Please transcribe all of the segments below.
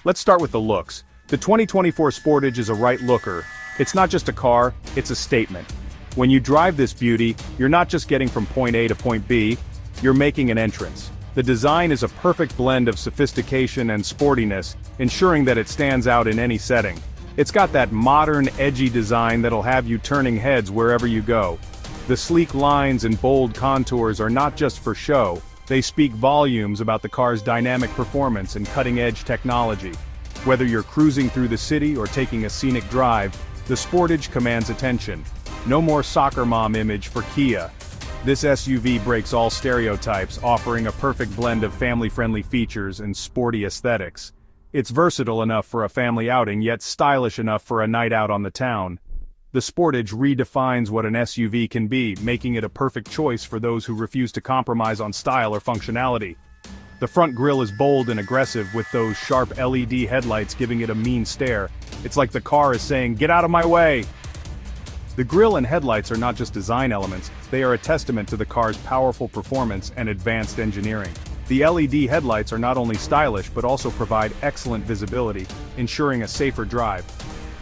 Let's start with the looks. The 2024 Sportage is a right looker. It's not just a car, it's a statement. When you drive this beauty, you're not just getting from point A to point B, you're making an entrance. The design is a perfect blend of sophistication and sportiness, ensuring that it stands out in any setting. It's got that modern, edgy design that'll have you turning heads wherever you go. The sleek lines and bold contours are not just for show, they speak volumes about the car's dynamic performance and cutting-edge technology. Whether you're cruising through the city or taking a scenic drive, the Sportage commands attention. No more soccer mom image for Kia. This SUV breaks all stereotypes, offering a perfect blend of family-friendly features and sporty aesthetics. It's versatile enough for a family outing, yet stylish enough for a night out on the town. The Sportage redefines what an SUV can be, making it a perfect choice for those who refuse to compromise on style or functionality. The front grille is bold and aggressive, with those sharp LED headlights giving it a mean stare. It's like the car is saying, "Get out of my way!" The grille and headlights are not just design elements, they are a testament to the car's powerful performance and advanced engineering. The LED headlights are not only stylish but also provide excellent visibility, ensuring a safer drive.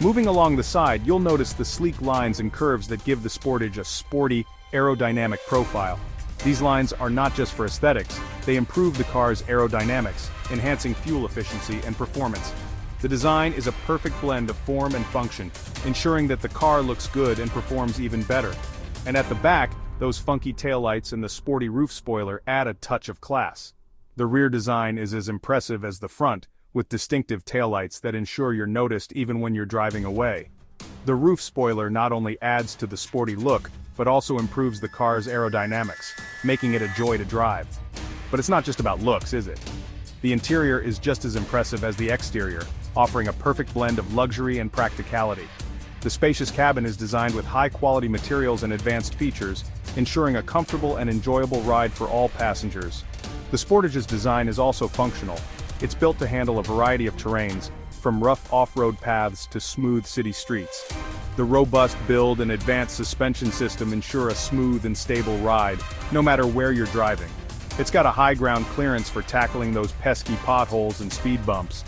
Moving along the side, you'll notice the sleek lines and curves that give the Sportage a sporty, aerodynamic profile. These lines are not just for aesthetics, they improve the car's aerodynamics, enhancing fuel efficiency and performance. The design is a perfect blend of form and function, ensuring that the car looks good and performs even better. And at the back, those funky taillights and the sporty roof spoiler add a touch of class. The rear design is as impressive as the front, with distinctive taillights that ensure you're noticed even when you're driving away. The roof spoiler not only adds to the sporty look, but also improves the car's aerodynamics, making it a joy to drive. But it's not just about looks, is it? The interior is just as impressive as the exterior, offering a perfect blend of luxury and practicality. The spacious cabin is designed with high-quality materials and advanced features, ensuring a comfortable and enjoyable ride for all passengers. The Sportage's design is also functional. It's built to handle a variety of terrains, from rough off-road paths to smooth city streets. The robust build and advanced suspension system ensure a smooth and stable ride, no matter where you're driving. It's got a high ground clearance for tackling those pesky potholes and speed bumps.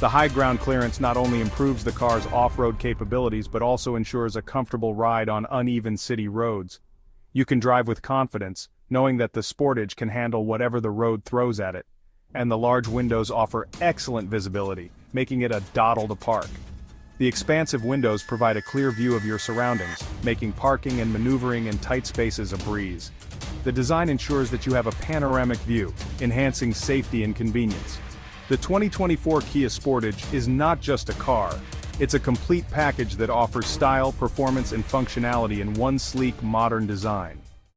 The high ground clearance not only improves the car's off-road capabilities but also ensures a comfortable ride on uneven city roads. You can drive with confidence, knowing that the Sportage can handle whatever the road throws at it. And the large windows offer excellent visibility, making it a doddle to park. The expansive windows provide a clear view of your surroundings, making parking and maneuvering in tight spaces a breeze. The design ensures that you have a panoramic view, enhancing safety and convenience. The 2024 Kia Sportage is not just a car, it's a complete package that offers style, performance, and functionality in one sleek, modern design.